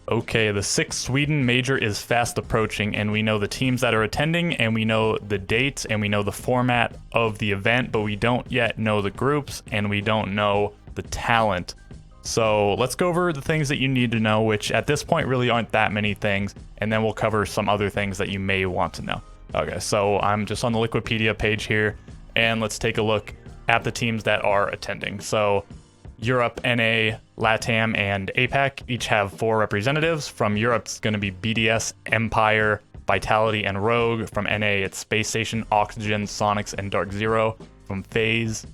Okay, the sixth Sweden major is fast approaching, and we know the teams that are attending, and we know the dates, and we know the format of the event, but we don't yet know the groups, and we don't know the talent. So let's go over the things that you need to know, which at this point really aren't that many things, and then we'll cover some other things that you may want to know. Okay, so I'm just on the Liquipedia page here, and let's take a look at the teams that are attending. So Europe, NA, LATAM, and APAC each have 4 representatives. From Europe, it's going to be BDS, Empire, Vitality, and Rogue. From NA, it's Space Station, Oxygen, Sonics, and Dark Zero. From FaZe,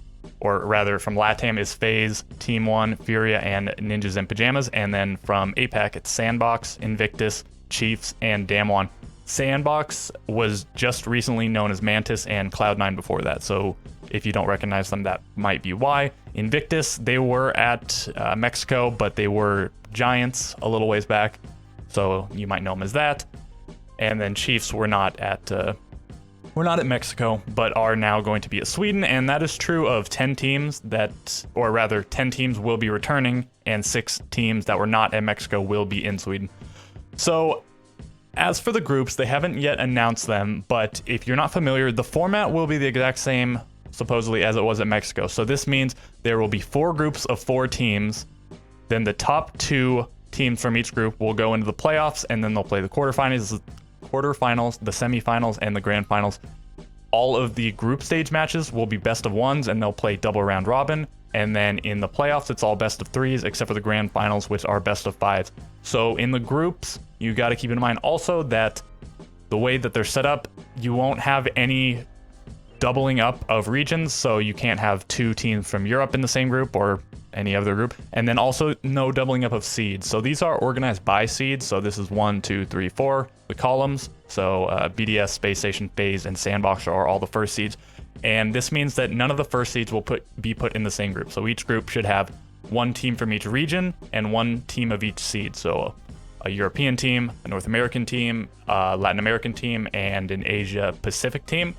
or rather from LATAM, is FaZe, Team One, Furia, and Ninjas in Pajamas. And then from APAC, it's Sandbox, Invictus, Chiefs, and Damwon. Sandbox was just recently known as Mantis and Cloud9 before that, so if you don't recognize them, that might be why. Invictus, they were at Mexico, but they were Giants a little ways back, so you might know them as that. And then Chiefs were not at Mexico, but are now going to be at Sweden, and that is true of 10 teams that, or rather 10 teams will be returning, and 6 teams that were not at Mexico will be in Sweden. So as for the groups, they haven't yet announced them, but if you're not familiar, the format will be the exact same, supposedly, as it was at Mexico. So this means there will be 4 groups of 4 teams, then the top 2 teams from each group will go into the playoffs, and then they'll play the quarterfinals, the semifinals, and the grand finals. All of the group stage matches will be best of 1s, and they'll play double round robin. And then in the playoffs, it's all best of 3s, except for the grand finals, which are best of 5s. So in the groups, you got to keep in mind also that the way that they're set up, you won't have any doubling up of regions. So you can't have 2 teams from Europe in the same group or any other group. And then also no doubling up of seeds. So these are organized by seeds. So this is 1, 2, 3, 4, the columns. So BDS, Space Station, FaZe, and Sandbox are all the first seeds. And this means that none of the first seeds will be put in the same group. So each group should have 1 team from each region and 1 team of each seed. So a European team, a North American team, a Latin American team, and an Asia Pacific team,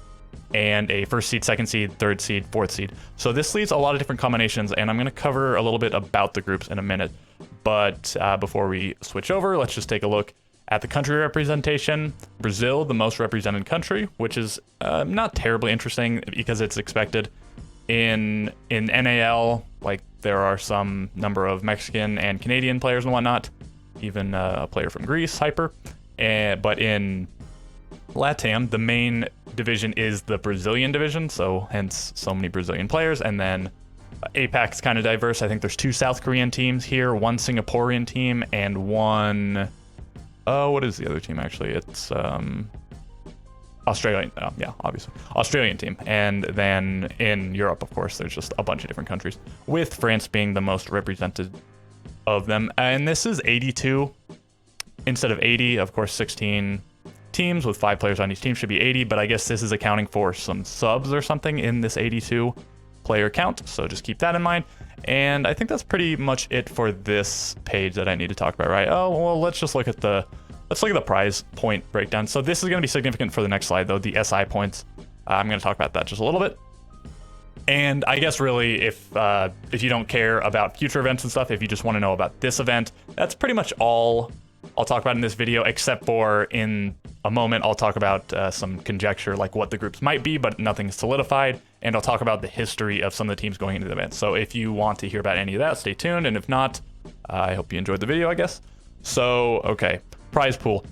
and a first seed, second seed, third seed, fourth seed. So this leaves a lot of different combinations, and I'm going to cover a little bit about the groups in a minute. But before we switch over, let's just take a look at the country representation. Brazil, the most represented country, which is not terribly interesting because it's expected. In NAL, like, there are some number of Mexican and Canadian players and whatnot, even a player from Greece, Hyper. But in LATAM, the main division is the Brazilian division, so hence so many Brazilian players. And then APAC's kind of diverse. I think there's 2 South Korean teams here, 1 Singaporean team, and 1... what is the other team, actually? It's Australian. Yeah, obviously. Australian team. And then in Europe, of course, there's just a bunch of different countries, with France being the most represented of them. And this is 82 instead of 80. Of course, 16 teams with 5 players on each team should be 80, but I guess this is accounting for some subs or something in this 82 player count. So just keep that in mind. And I think that's pretty much it for this page that I need to talk about, right? Oh, well, let's look at the prize point breakdown. So this is going to be significant for the next slide, though, the SI points. I'm going to talk about that just a little bit. And I guess really, if you don't care about future events and stuff, if you just want to know about this event, that's pretty much all I'll talk about in this video, except for in a moment, I'll talk about some conjecture, like what the groups might be, but nothing solidified. And I'll talk about the history of some of the teams going into the event. So if you want to hear about any of that, stay tuned. And if not, I hope you enjoyed the video, I guess. So, okay, prize pool.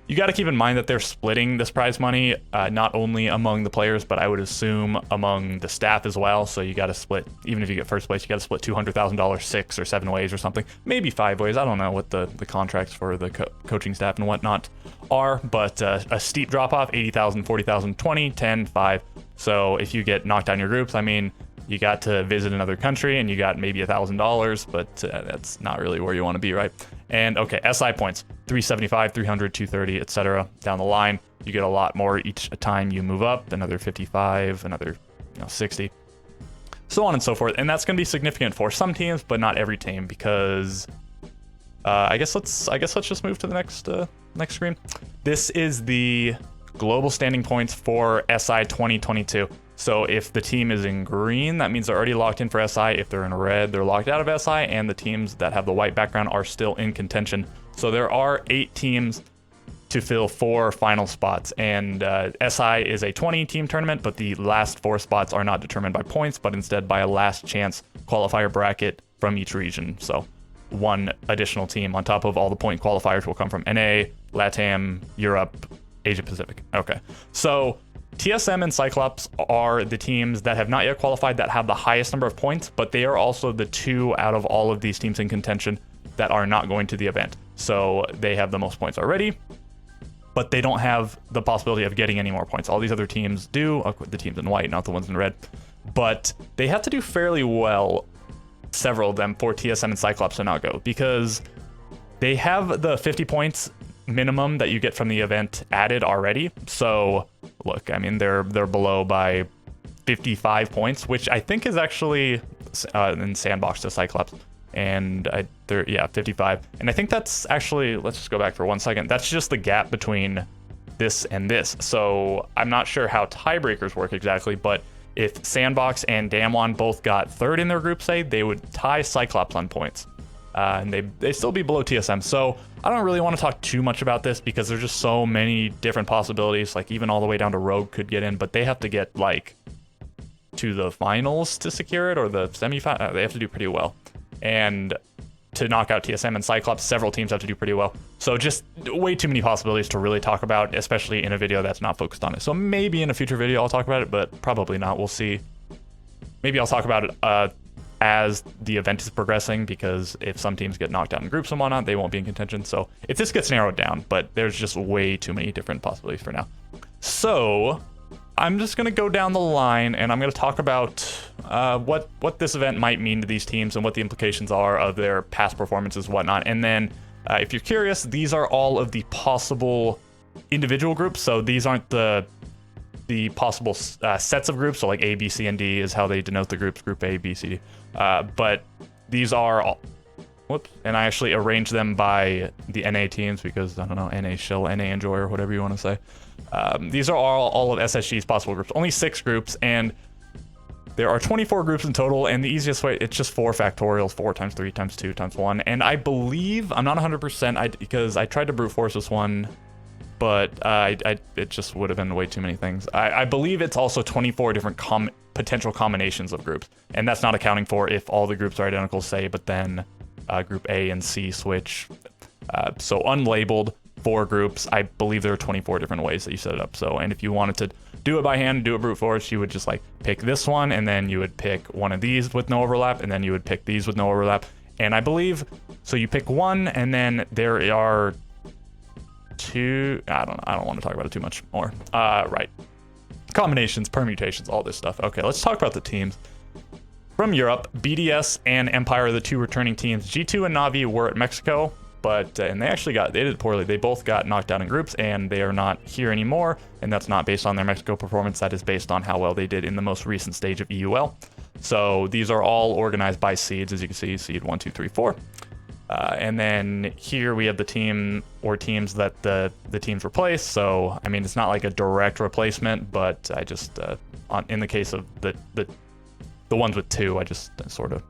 You got to keep in mind that they're splitting this prize money, not only among the players, but I would assume among the staff as well. So you got to split, even if you get first place, you got to split $200,000 6 or 7 ways or something, maybe 5 ways. I don't know what the contracts for the coaching staff and whatnot are, but a steep drop off, 80,000, 40,000, 20, 10, 5. So if you get knocked down your groups, I mean, you got to visit another country and you got maybe $1,000, but that's not really where you want to be, right? And okay, SI points, 375, 300, 230, etc. Down the line, you get a lot more each time you move up, another 55, another 60, so on and so forth. And that's going to be significant for some teams, but not every team, because I guess let's just move to the next screen. This is the global standing points for SI 2022. So if the team is in green, that means they're already locked in for SI. If they're in red, they're locked out of SI, and the teams that have the white background are still in contention. So there are 8 teams to fill 4 final spots, and SI is a 20-team tournament, but the last 4 spots are not determined by points, but instead by a last chance qualifier bracket from each region. So 1 additional team on top of all the point qualifiers will come from NA, LATAM, Europe, Asia Pacific. Okay, so TSM and Cyclops are the teams that have not yet qualified that have the highest number of points, but they are also the 2 out of all of these teams in contention that are not going to the event. So they have the most points already, but they don't have the possibility of getting any more points. All these other teams do, the teams in white, not the ones in red, but they have to do fairly well, several of them, for TSM and Cyclops to not go, because they have the 50 points minimum that you get from the event added already. So look, I mean, they're below by 55 points, which I think is actually in Sandbox to Cyclops. And they're 55, and I think that's actually, let's just go back for 1 second, that's just the gap between this and this. So I'm not sure how tiebreakers work exactly, but if Sandbox and Damwon both got 3rd in their group, say, they would tie Cyclops on points, and they still be below TSM. So I don't really want to talk too much about this because there's just so many different possibilities, like even all the way down to Rogue could get in, but they have to get like to the finals to secure it, or the semifinal. They have to do pretty well. And to knock out TSM and Cyclops, several teams have to do pretty well. So just way too many possibilities to really talk about, especially in a video that's not focused on it. So maybe in a future video I'll talk about it, but probably not. We'll see. Maybe I'll talk about it as the event is progressing, because if some teams get knocked out in groups and whatnot, they won't be in contention. So if this gets narrowed down, but there's just way too many different possibilities for now. So I'm just going to go down the line, and I'm going to talk about what this event might mean to these teams and what the implications are of their past performances and whatnot. And then if you're curious, these are all of the possible individual groups. So these aren't the possible sets of groups. So like A, B, C, and D is how they denote the groups, group A, B, C, D. But these are all, whoops, and I actually arranged them by the NA teams because, I don't know, NA Shill, NA Enjoyer, whatever you want to say. These are all of SSG's possible groups, only 6 groups, and there are 24 groups in total, and the easiest way, it's just 4 factorials, 4 times 3 times 2 times 1, and I believe, I'm not 100%, because I tried to brute force this one, but it just would have been way too many things. I believe it's also 24 different potential combinations of groups, and that's not accounting for if all the groups are identical, say, but then group A and C switch. So unlabeled 4 groups, I believe there are 24 different ways that you set it up. So, and if you wanted to do it by hand, do it brute force, you would just like pick this one, and then you would pick one of these with no overlap, and then you would pick these with no overlap. And I believe, so you pick one, and then there are 2, I don't want to talk about it too much more. Right. Combinations, permutations, all this stuff. Okay, let's talk about the teams. From Europe, BDS and Empire are the 2 returning teams. G2 and Na'Vi were at Mexico, but and they did poorly. They both got knocked out in groups, and they are not here anymore, and that's not based on their Mexico performance. That is based on how well they did in the most recent stage of EUL. So these are all organized by seeds, as you can see, seed 1, 2, 3, 4. And then here we have the team or teams that the teams replace. So, I mean, it's not like a direct replacement, but I just, in the case of the ones with 2, I just sort of,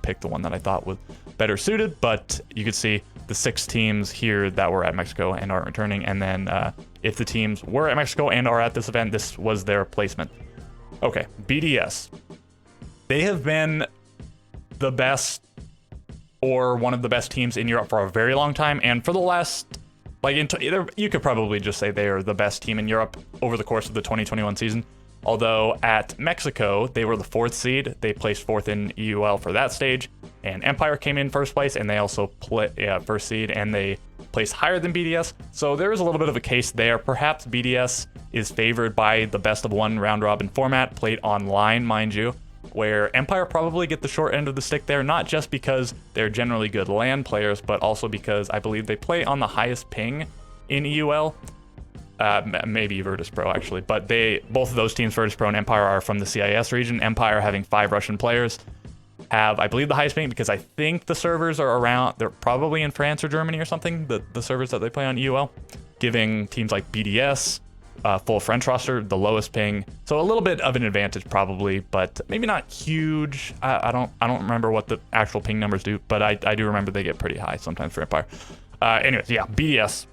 picked the one that I thought was better suited. But you could see the 6 teams here that were at Mexico and aren't returning. And then if the teams were at Mexico and are at this event, this was their placement. Okay, BDS. They have been the best, or one of the best teams in Europe for a very long time, and for the last, you could probably just say they are the best team in Europe over the course of the 2021 season. Although at Mexico, they were the 4th seed. They placed 4th in EUL for that stage, and Empire came in 1st place, and they also first seed, and they placed higher than BDS. So there is a little bit of a case there. Perhaps BDS is favored by the best of 1 round robin format, played online, mind you, where Empire probably get the short end of the stick there, not just because they're generally good LAN players, but also because I believe they play on the highest ping in EUL. Maybe Virtus Pro, actually. But both of those teams, Virtus Pro and Empire, are from the CIS region. Empire, having 5 Russian players, have, I believe, the highest ping, because I think the servers are around, they're probably in France or Germany or something, the servers that they play on EUL, giving teams like BDS, full French roster, the lowest ping. So a little bit of an advantage probably, but maybe not huge. I don't remember what the actual ping numbers do, but I do remember they get pretty high sometimes for Empire. Anyways, yeah, BDS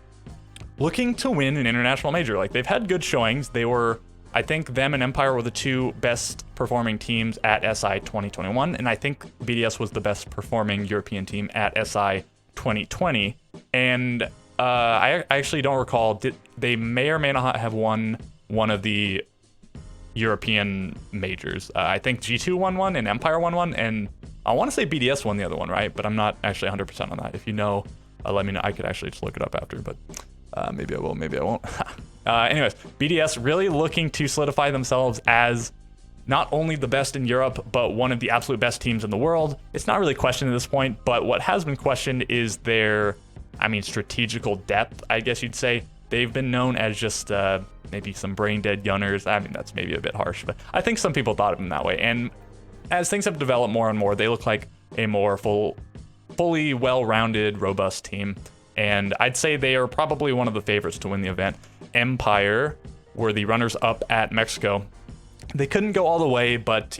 looking to win an international major. Like, they've had good showings. They were, I think them and Empire were the two best performing teams at SI 2021, and I think BDS was the best performing European team at SI 2020. And I actually don't recall, they may or may not have won one of the European majors. I think G2 won one and Empire won one, and I want to say BDS won the other one, right? But I'm not actually 100% on that. If you know, let me know. I could actually just look it up after, but maybe I will, maybe I won't. Anyways, BDS really looking to solidify themselves as not only the best in Europe, but one of the absolute best teams in the world. It's not really questioned at this point, but what has been questioned is their, strategical depth, I guess you'd say. They've been known as just maybe some brain-dead gunners. That's maybe a bit harsh, but I think some people thought of them that way. And as things have developed more and more, they look like a more fully well-rounded, robust team. And I'd say they are probably one of the favorites to win the event. Empire were the runners-up at Mexico. They couldn't go all the way, but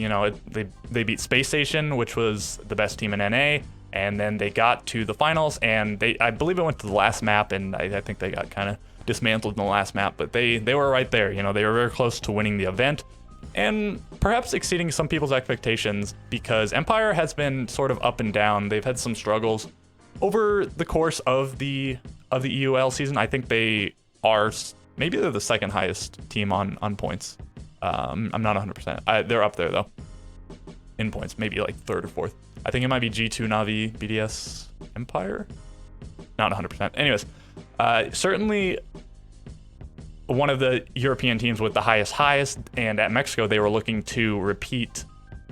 they beat Space Station, which was the best team in NA, and then they got to the finals, and I believe it went to the last map, and I think they got kind of dismantled in the last map, but they were right there. They were very close to winning the event, and perhaps exceeding some people's expectations, because Empire has been sort of up and down. They've had some struggles over the course of the EUL season. I think they are, maybe they're the second highest team on points. I'm not 100%. They're up there though in points, maybe like third or fourth. I think it might be G2, Navi, BDS, Empire. Not 100%. Anyways, certainly one of the European teams with the highest, and at Mexico they were looking to repeat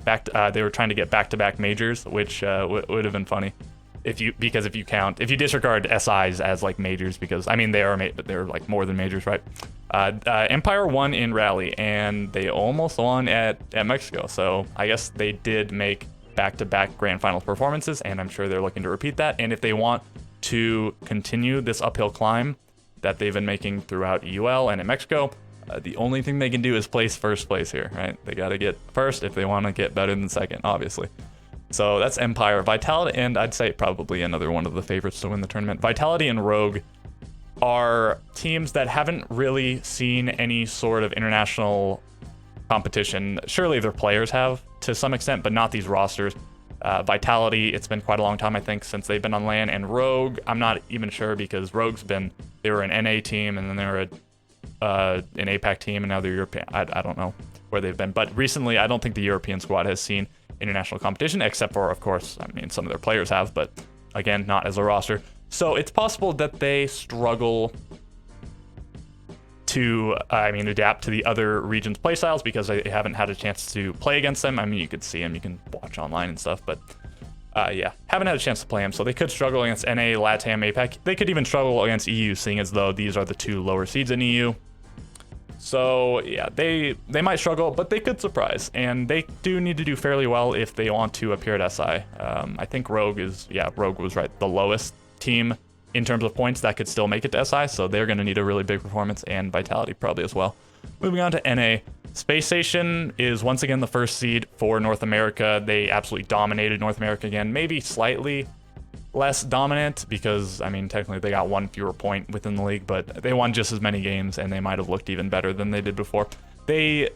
back. They were trying to get back-to-back majors, which would have been funny if you disregard SIs as like majors, because they are but they're like more than majors, right? Empire won in Rally, and they almost won at Mexico. So I guess they did make back-to-back grand finals performances, and I'm sure they're looking to repeat that. And if they want to continue this uphill climb that they've been making throughout EUL and in Mexico, the only thing they can do is place first place here, right? They got to get first if they want to get better than second, obviously. So that's Empire. Vitality, and I'd say probably another one of the favorites to win the tournament. Vitality and Rogue are teams that haven't really seen any sort of international competition. Surely their players have to some extent, but not these rosters. Vitality, it's been quite a long time, I think, since they've been on LAN. And Rogue, I'm not even sure, because they were an NA team, and then they were an APAC team, and now they're European. I don't know where they've been. But recently, I don't think the European squad has seen international competition, except for, of course, some of their players have, but again, not as a roster. So it's possible that they struggle to, adapt to the other regions' playstyles, because they haven't had a chance to play against them. You could see them, you can watch online and stuff, but yeah, haven't had a chance to play them. So they could struggle against NA, LATAM, APAC. They could even struggle against EU, seeing as though these are the two lower seeds in EU. So yeah, they might struggle, but they could surprise, and they do need to do fairly well if they want to appear at SI. I think Rogue was right, the lowest team in terms of points that could still make it to SI, so they're going to need a really big performance, and Vitality probably as well. Moving on to NA, Space Station is once again the first seed for North America. They absolutely dominated North America again, maybe slightly less dominant, because technically they got one fewer point within the league, but they won just as many games, and they might have looked even better than they did before. They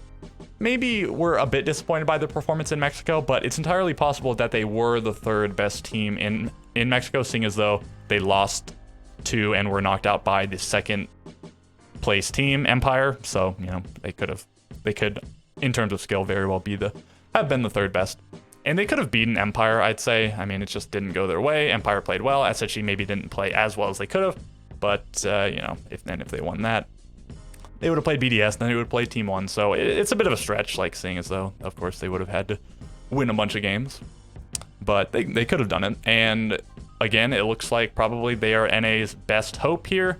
maybe were a bit disappointed by the performance in Mexico, but it's entirely possible that they were the third best team in Mexico, seeing as though they lost to and were knocked out by the second place team, Empire. So they could in terms of skill very well have been the third best. And they could have beaten Empire, I'd say. It just didn't go their way. Empire played well. SHE maybe didn't play as well as they could have. But, if they won that, they would have played BDS, then they would have played Team 1. So it's a bit of a stretch, seeing as though, of course, they would have had to win a bunch of games. But they could have done it. And, again, it looks like probably they are NA's best hope here.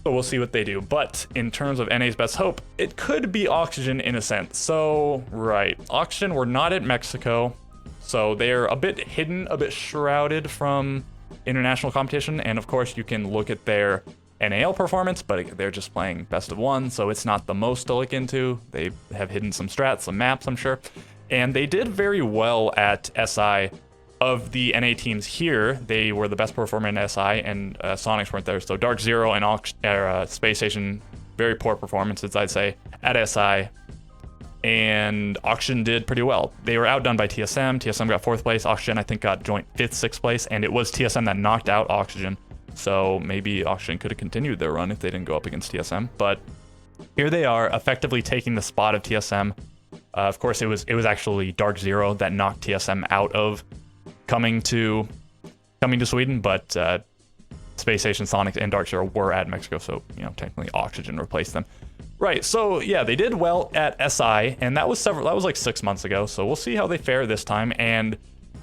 So we'll see what they do. But in terms of NA's best hope, it could be Oxygen in a sense. So, right. Oxygen were not at Mexico. So they're a bit hidden, a bit shrouded from international competition. And of course, you can look at their NAL performance, but they're just playing best of one. So it's not the most to look into. They have hidden some strats, some maps, I'm sure. And they did very well at SI of the NA teams here, they were the best performer in SI, and Sonics weren't there. So Dark Zero and Space Station, very poor performances, I'd say, at SI. And Oxygen did pretty well. They were outdone by TSM. TSM got 4th place. Oxygen, I think, got joint 5th, 6th place. And it was TSM that knocked out Oxygen. So maybe Oxygen could have continued their run if they didn't go up against TSM. But here they are, effectively taking the spot of TSM. Of course, it was actually Dark Zero that knocked TSM out of coming to Sweden. But Space Station, Sonics, and Dark Zero were at Mexico. So, you know, technically Oxygen replaced them. Right, so yeah, they did well at SI, and that was like 6 months ago, so we'll see how they fare this time. And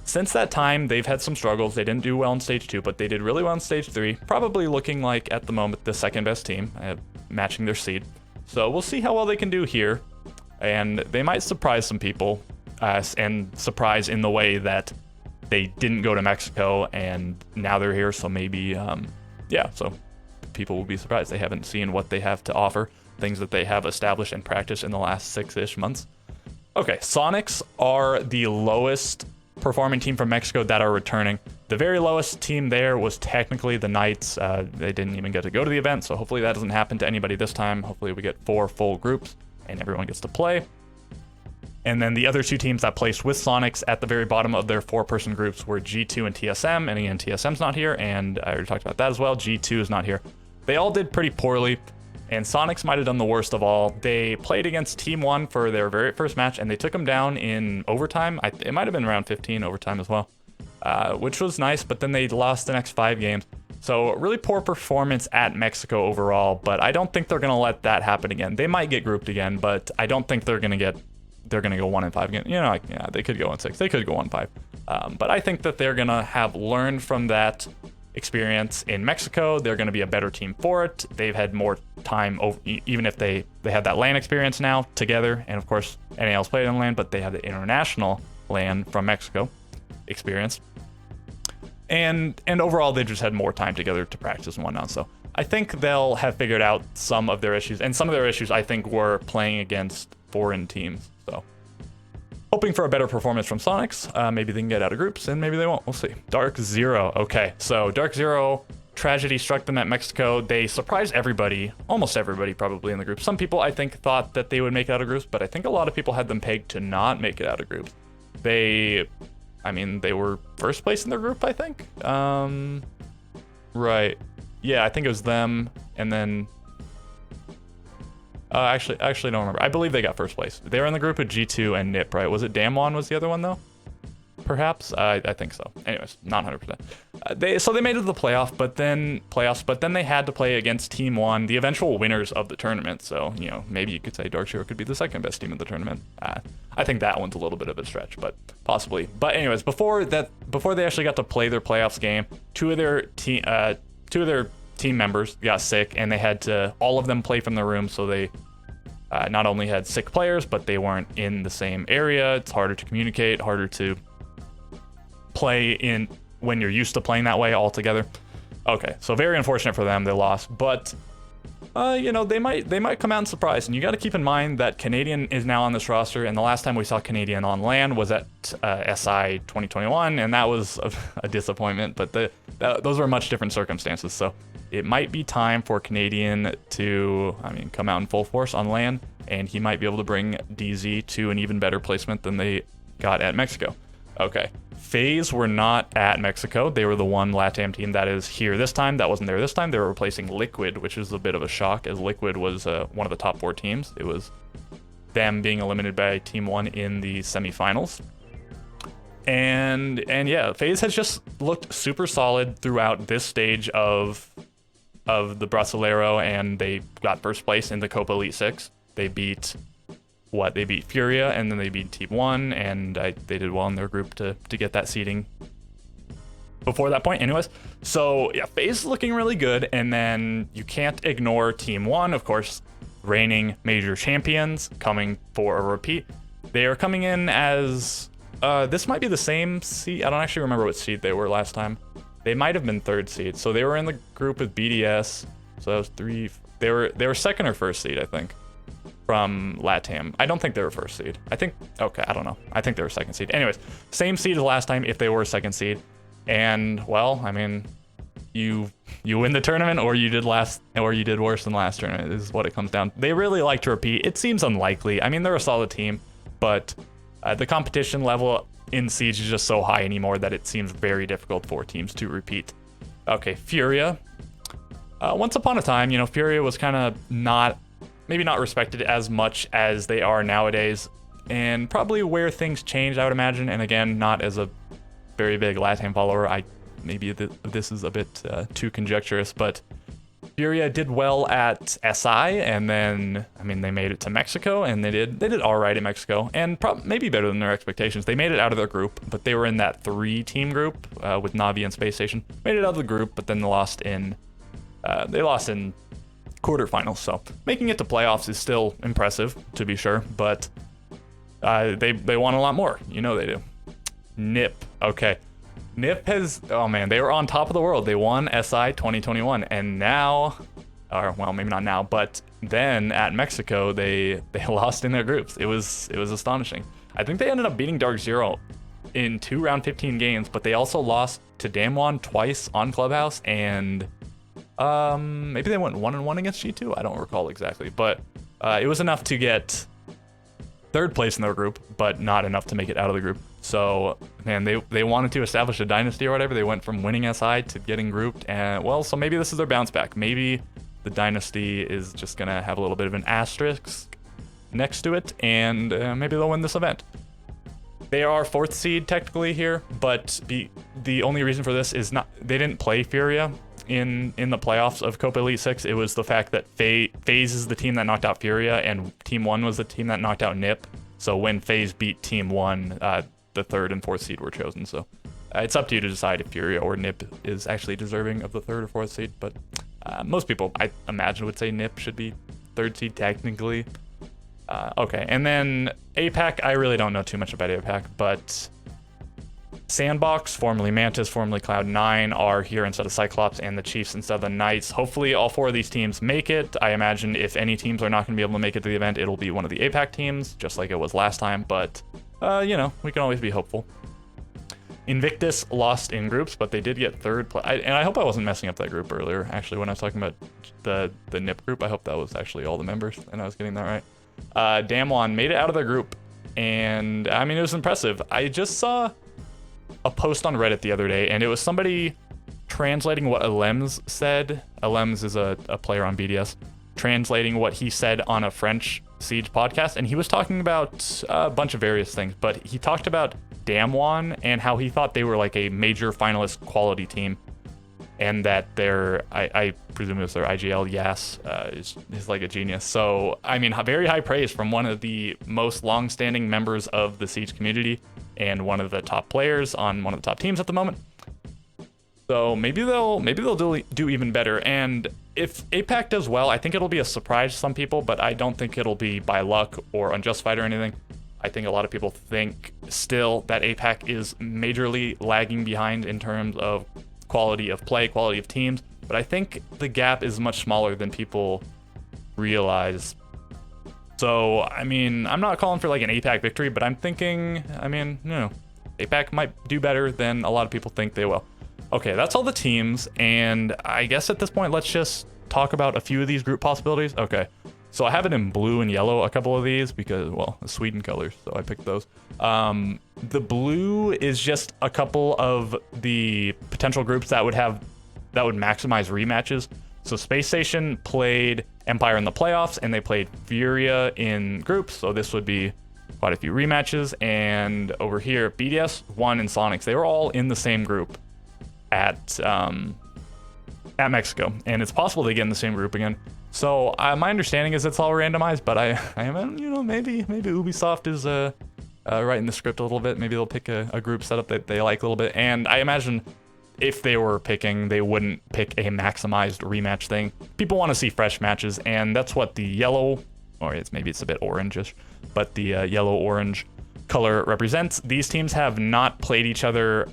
since that time, they've had some struggles. They didn't do well in Stage 2, but they did really well in Stage 3, probably looking like, at the moment, the second best team, matching their seed. So we'll see how well they can do here, and they might surprise some people, and surprise in the way that they didn't go to Mexico, and now they're here, so maybe, yeah, so people will be surprised. They haven't seen what they have to offer, things that they have established and practiced in the last 6-ish months. Okay, Sonics are the lowest performing team from Mexico that are returning. The very lowest team there was technically the Knights. They didn't even get to go to the event, so hopefully that doesn't happen to anybody this time. Hopefully we get 4 full groups and everyone gets to play. And then the other 2 teams that placed with Sonics at the very bottom of their 4-person groups were G2 and TSM. And again, TSM's not here, and I already talked about that as well. G2 is not here. They all did pretty poorly, and Sonics might have done the worst of all. They played against Team 1 for their very first match, and they took them down in overtime. It might have been around 15 overtime as well, which was nice, but then they lost the next 5 games. So really poor performance at Mexico overall, but I don't think they're going to let that happen again. They might get grouped again, but I don't think they're going to go 1-5 again. You know, yeah, they could go 1-6. They could go 1-5. But I think that they're going to have learned from that experience in Mexico. They're going to be a better team for it. They've had more time, even if they had that LAN experience now together, and of course NAL's played in LAN, but they have the international LAN from Mexico experience, and overall they just had more time together to practice and whatnot. So I think they'll have figured out some of their issues, and some of their issues I think were playing against foreign teams. So hoping for a better performance from Sonics. Maybe they can get out of groups, and maybe they won't. We'll see. Dark Zero. Okay, so Dark Zero, tragedy struck them at Mexico. They surprised everybody, almost everybody probably in the group. Some people, I think, thought that they would make it out of groups, but I think a lot of people had them pegged to not make it out of groups. They were first place in their group, I think. Right. Yeah, I think it was them, and then... actually don't remember. I believe they got first place. They were in the group with G2 and NIP, right? Was it Damwon was the other one, though? Perhaps? I think so. Anyways, not 100%. So they made it to the playoffs, but then they had to play against Team 1, the eventual winners of the tournament. So, you know, maybe you could say Dark Zero could be the second best team in the tournament. I think that one's a little bit of a stretch, but possibly. But anyways, before they actually got to play their playoffs game, two of their team members got sick, and they had to all of them play from their room. So they not only had sick players, but they weren't in the same area. It's harder to communicate, harder to play in when you're used to playing that way all together. Okay, so very unfortunate for them. They lost, but you know, they might come out and surprise. And you got to keep in mind that Canadian is now on this roster, and the last time we saw Canadian on LAN was at SI 2021, and that was a disappointment. But those were much different circumstances. So it might be time for Canadian to, come out in full force on LAN, and he might be able to bring DZ to an even better placement than they got at Mexico. Okay. FaZe were not at Mexico. They were the one LATAM team that is here this time. That wasn't there this time. They were replacing Liquid, which is a bit of a shock, as Liquid was one of the top 4 teams. It was them being eliminated by Team 1 in the semifinals. And yeah, FaZe has just looked super solid throughout this stage of the Brasileiro, and they got first place in the Copa Elite 6. They beat Furia, and then they beat Team 1, and they did well in their group to get that seeding before that point anyways. So yeah, FaZe is looking really good, and then you can't ignore Team 1, of course, reigning major champions, coming for a repeat. They are coming in as, this might be the same seed. I don't actually remember what seed they were last time. They might have been 3rd seed. So they were in the group with BDS, so that was 3. They were 2nd or 1st seed, I think. from LATAM. I don't think they were first seed. Okay, I don't know. I think they were second seed. Anyways, same seed as last time if they were second seed. And, well, I mean, you win the tournament or you did worse than last tournament is what it comes down. They really like to repeat. It seems unlikely. I mean, they're a solid team, but the competition level in Siege is just so high anymore that it seems very difficult for teams to repeat. Okay, Furia. Once upon a time, Furia was kind of maybe not respected as much as they are nowadays, and probably where things changed, I would imagine. And again, not as a very big LATAM follower, maybe this is a bit too conjecturous, but Furia did well at SI, and then, I mean, they made it to Mexico, and they did all right in Mexico, and maybe better than their expectations. They made it out of their group, but they were in that 3-team group with Navi and Space Station. Made it out of the group, but then they lost in quarterfinals. So making it to playoffs is still impressive, to be sure, but they want a lot more. They do. NIP. Okay. NIP they were on top of the world. They won SI 2021, and now, or well, maybe not now, but then at Mexico, they lost in their groups. It was astonishing. I think they ended up beating Dark Zero in 2 round 15 games, but they also lost to Damwon twice on Clubhouse, and maybe they went 1-1 against G2. I don't recall exactly, but it was enough to get 3rd place in their group, but not enough to make it out of the group. So, man, they wanted to establish a dynasty or whatever. They went from winning SI to getting grouped, and well, so maybe this is their bounce back. Maybe the dynasty is just gonna have a little bit of an asterisk next to it, and maybe they'll win this event. They are 4th seed technically here, but the only reason for this is they didn't play Furia in the playoffs of Copa Elite 6. It was the fact that FaZe is the team that knocked out Furia, and Team 1 was the team that knocked out NIP. So when FaZe beat Team 1, the 3rd and 4th seed were chosen. So it's up to you to decide if Furia or NIP is actually deserving of the 3rd or 4th seed. But most people, I imagine, would say NIP should be 3rd seed technically. Okay, and then APAC, I really don't know too much about APAC, but Sandbox, formerly Mantis, formerly Cloud9, are here instead of Cyclops, and the Chiefs instead of the Knights. Hopefully all 4 of these teams make it. I imagine if any teams are not going to be able to make it to the event, it'll be one of the APAC teams, just like it was last time, but, we can always be hopeful. Invictus lost in groups, but they did get 3rd place. And I hope I wasn't messing up that group earlier, actually, when I was talking about the NIP group. I hope that was actually all the members, and I was getting that right. Damwon made it out of their group, and, I mean, it was impressive. I just saw a post on Reddit the other day, and it was somebody translating what Alems said. Alems is a player on BDS, translating what he said on a French Siege podcast, and he was talking about a bunch of various things, but he talked about Damwon and how he thought they were like a major finalist quality team, and that I presume it was their IGL, Yas, is like a genius. So, I mean, very high praise from one of the most long-standing members of the Siege community, and one of the top players on one of the top teams at the moment. So maybe they'll do even better. And if APAC does well, I think it'll be a surprise to some people, but I don't think it'll be by luck or unjustified or anything. I think a lot of people think still that APAC is majorly lagging behind in terms of quality of play, quality of teams, but I think the gap is much smaller than people realize. So, I mean, I'm not calling for like an APAC victory, but I'm thinking, APAC might do better than a lot of people think they will. Okay, that's all the teams, and I guess at this point, let's just talk about a few of these group possibilities. Okay, so I have it in blue and yellow, a couple of these, because, well, the Sweden colors, so I picked those. The blue is just a couple of the potential groups that would maximize rematches. So Space Station played Empire in the playoffs, and they played Furia in groups, so this would be quite a few rematches. And over here, BDS, 1, and Sonics, they were all in the same group at Mexico, and it's possible they get in the same group again. So my understanding is it's all randomized, but I maybe Ubisoft is writing the script a little bit. Maybe they'll pick a group setup that they like a little bit, and I imagine if they were picking, they wouldn't pick a maximized rematch thing. People want to see fresh matches, and that's what the yellow, or maybe it's a bit orangish, but the yellow-orange color represents. These teams have not played each other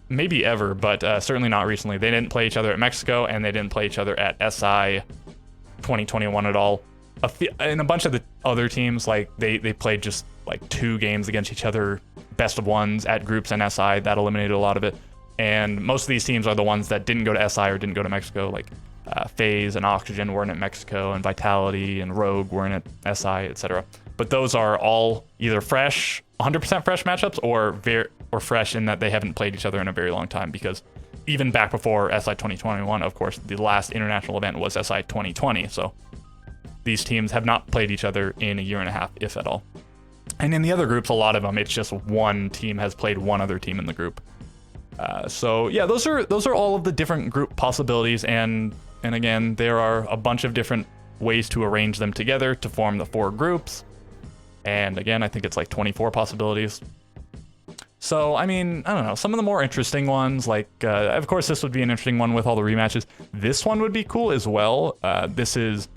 maybe ever, but certainly not recently. They didn't play each other at Mexico, and they didn't play each other at SI 2021 at all. and a bunch of the other teams, like they played just like 2 games against each other, best of ones at groups and SI. That eliminated a lot of it. And most of these teams are the ones that didn't go to SI or didn't go to Mexico, like FaZe and Oxygen weren't at Mexico, and Vitality and Rogue weren't at SI, etc. But those are all either fresh, 100% fresh matchups, or fresh in that they haven't played each other in a very long time, because even back before SI 2021, of course, the last international event was SI 2020. So these teams have not played each other in a year and a half, if at all. And in the other groups, a lot of them, it's just one team has played one other team in the group. So yeah, those are all of the different group possibilities, and again, there are a bunch of different ways to arrange them together to form the 4 groups. And again, I think it's like 24 possibilities. So, I mean, I don't know, some of the more interesting ones, like, of course, this would be an interesting one with all the rematches. This one would be cool as well. This is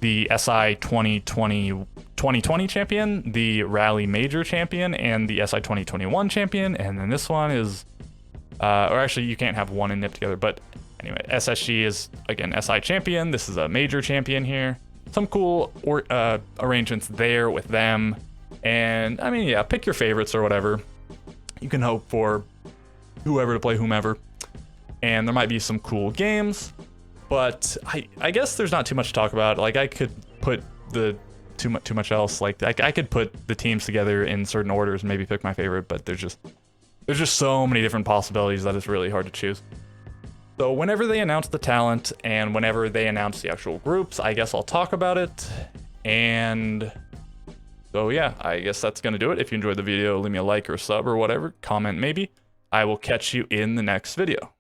the SI 2020 champion, the Rally Major champion, and the SI 2021 champion. And then this one is, or actually, you can't have one and NIP together, but anyway, SSG is, again, SI champion. This is a major champion here. Some cool arrangements there with them. And, I mean, yeah, pick your favorites or whatever. You can hope for whoever to play whomever. And there might be some cool games. But I guess there's not too much to talk about. Like, I could put too much else. Like, I could put the teams together in certain orders and maybe pick my favorite, but there's just so many different possibilities that it's really hard to choose. So whenever they announce the talent and whenever they announce the actual groups, I guess I'll talk about it. And so yeah, I guess that's gonna do it. If you enjoyed the video, leave me a like or a sub or whatever, comment maybe. I will catch you in the next video.